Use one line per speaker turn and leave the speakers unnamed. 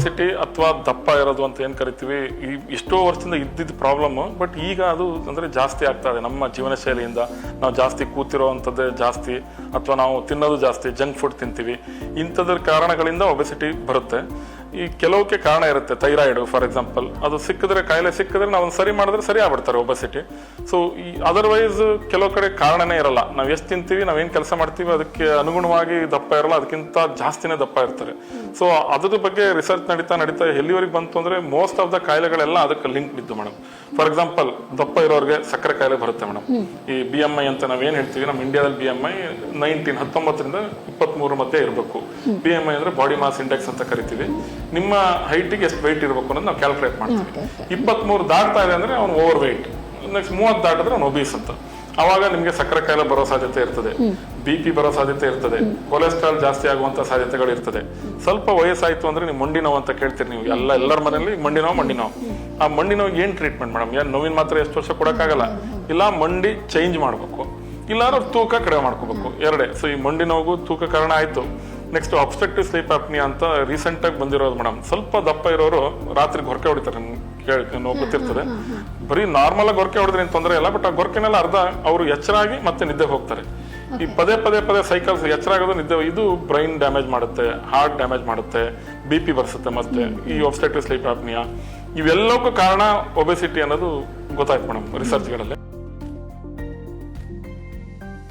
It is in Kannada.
ಒಬೆಸಿಟಿ ಅಥವಾ ದಪ್ಪ ಇರೋದು ಅಂತ ಏನ್ ಕರಿತೀವಿ, ಈ ಎಷ್ಟೋ ವರ್ಷದಿಂದ ಇದ್ದಿದ್ದ ಪ್ರಾಬ್ಲಮ್. ಬಟ್ ಈಗ ಅದು ಅಂದ್ರೆ ಜಾಸ್ತಿ ಆಗ್ತಾ ಇದೆ ನಮ್ಮ ಜೀವನ ಶೈಲಿಯಿಂದ. ನಾವು ಜಾಸ್ತಿ ಕೂತಿರೋವಂಥದ್ದೇ ಜಾಸ್ತಿ, ಅಥವಾ ನಾವು ತಿನ್ನೋದು ಜಾಸ್ತಿ, ಜಂಕ್ ಫುಡ್ ತಿಂತೀವಿ. ಇಂಥದ್ರ ಕಾರಣಗಳಿಂದ ಒಬೆಸಿಟಿ ಬರುತ್ತೆ. ಈ ಕೆಲವಕ್ಕೆ ಕಾರಣ ಇರುತ್ತೆ. ಥೈರಾಯ್ಡ್ ಫಾರ್ ಎಕ್ಸಾಂಪಲ್, ಅದು ಕಾಯಿಲೆ ಸಿಕ್ಕಿದ್ರೆ ನಾವು ಸರಿ ಮಾಡಿದ್ರೆ ಸರಿ ಆಗ್ಬಿಡ್ತಾರೆ ಒಬೆಸಿಟಿ. ಸೊ ಈ ಅದರ್ವೈಸ್ ಕೆಲವು ಕಡೆ ಕಾರಣನೇ ಇರಲ್ಲ. ನಾವು ಎಷ್ಟು ತಿಂತೀವಿ, ನಾವೇನು ಕೆಲಸ ಮಾಡ್ತೀವಿ ಅದಕ್ಕೆ ಅನುಗುಣವಾಗಿ ದಪ್ಪ ಇರಲ್ಲ, ಅದಕ್ಕಿಂತ ಜಾಸ್ತಿನೇ ದಪ್ಪ ಇರ್ತಾರೆ. ಸೊ ಅದ್ರ ಬಗ್ಗೆ ರಿಸರ್ಚ್ ನಡೀತಾ ಎಲ್ಲಿವರೆಗೆ ಬಂತು ಅಂದ್ರೆ ಮೋಸ್ಟ್ ಆಫ್ ದ ಕಾಯಿಲೆಗಳೆಲ್ಲ ಅದಕ್ಕೆ ಲಿಂಕ್ ಬಿದ್ದು ಮೇಡಮ್. ಫಾರ್ ಎಕ್ಸಾಂಪಲ್, ದಪ್ಪ ಇರೋರಿಗೆ ಸಕ್ಕರೆ ಕಾಯಿಲೆ ಬರುತ್ತೆ ಮೇಡಮ್. ಈ BMI ಅಂತ ನಾವೇನ್ ಹೇಳ್ತೀವಿ, ನಮ್ಮ ಇಂಡಿಯಾದಲ್ಲಿ BMI 19ರಿಂದ 23 ಮಧ್ಯೆ ಇರಬೇಕು. BMI ಅಂದ್ರೆ ಬಾಡಿ ಮಾಸ್ ಇಂಡೆಕ್ಸ್ ಅಂತ ಕರಿತೀವಿ. ನಿಮ್ಮ ಹೈಟಿಗೆ ಎಷ್ಟು ವೆಯ್ಟ್ ಇರಬೇಕು ಅನ್ನೋದು ನಾವು ಕ್ಯಾಲ್ಕುಲೇಟ್ ಮಾಡ್ತೀವಿ. 23 ದಾಟ್ತಾ ಇದೆ ಅಂದ್ರೆ ಅವ್ನು ಓವರ್ ವೆಯ್ಟ್, ನೆಕ್ಸ್ಟ್ 30 ದಾಟಿದ್ರೆ ಅವ್ನು ಒಬೀಸ್ ಅಂತ. ಅವಾಗ ನಿಮಗೆ ಸಕ್ಕರೆ ಕಾಯಿಲೆ ಬರೋ ಸಾಧ್ಯತೆ ಇರ್ತದೆ, BP ಬರೋ ಸಾಧ್ಯತೆ ಇರ್ತದೆ, ಕೊಲೆಸ್ಟ್ರಾಲ್ ಜಾಸ್ತಿ ಆಗುವಂತ ಸಾಧ್ಯತೆಗಳು ಇರ್ತದೆ. ಸ್ವಲ್ಪ ವಯಸ್ಸಾಯ್ತು ಅಂದ್ರೆ ನೀವು ಮಂಡಿ ನೋವು ಅಂತ ಕೇಳ್ತೀರಿ ನೀವು, ಎಲ್ಲರ ಮನೆಯಲ್ಲಿ ಮಂಡಿ ನೋವು. ಆ ಮಂಡಿ ನೋವು ಏನ್ ಟ್ರೀಟ್ಮೆಂಟ್ ಮೇಡಮ್? ಏನ್ ನೋವಿನ ಮಾತ್ರ ಎಷ್ಟು ವರ್ಷ ಕೊಡಕ್ಕಾಗಲ್ಲ. ಇಲ್ಲ ಮಂಡಿ ಚೇಂಜ್ ಮಾಡ್ಬೇಕು, ಇಲ್ಲಾದ್ರೂ ತೂಕ ಕಡಿಮೆ ಮಾಡ್ಕೋಬೇಕು, ಎರಡೇ. ಸೊ ಈ ಮಂಡಿ ನೋವು ತೂಕ ಕಾರಣ ಆಯ್ತು. ನೆಕ್ಸ್ಟ್ ಅಬ್ಸ್ಟ್ರಕ್ಟಿವ್ ಸ್ಲೀಪ್ ಆಪ್ನಿಯಾ ಅಂತ ರೀಸೆಂಟ್ ಆಗಿ ಬಂದಿರೋದು ಮೇಡಮ್. ಸ್ವಲ್ಪ ದಪ್ಪ ಇರೋರು ರಾತ್ರಿ ಗೊರಕೆ ಹೊಡಿತಾರೆ, ನೋವು ಗೊತ್ತಿರ್ತದೆ. ಬರೀ ನಾರ್ಮಲ್ ಆಗಿ ಗೊರಕೆ ಹೊಡೆದ್ರೆ ಏನು ತೊಂದರೆ ಇಲ್ಲ, ಬಟ್ ಆ ಗೊರಕೆನೆಲ್ಲ ಅರ್ಧ ಅವರು ಎಚ್ಚರಾಗಿ ಮತ್ತೆ ನಿದ್ದೆ ಹೋಗ್ತಾರೆ. ಈ ಪದೇ ಸೈಕಲ್ಸ್ ಎಚ್ಚರ ಆಗೋದು ನಿದ್ದೆ, ಇದು ಬ್ರೈನ್ ಡ್ಯಾಮೇಜ್ ಮಾಡುತ್ತೆ, ಹಾರ್ಟ್ ಡ್ಯಾಮೇಜ್ ಮಾಡುತ್ತೆ, BP ಬರ್ಸುತ್ತೆ. ಮತ್ತೆ ಈ ಅಬ್ಸ್ಟ್ರಕ್ಟಿವ್ ಸ್ಲೀಪ್ ಆಪ್ನಿಯಾ ಇವೆಲ್ಲಕ್ಕೂ ಕಾರಣ ಒಬೆಸಿಟಿ ಅನ್ನೋದು ಗೊತ್ತಾಯ್ತು ಮೇಡಮ್ ರಿಸರ್ಚ್ಗಳಲ್ಲಿ.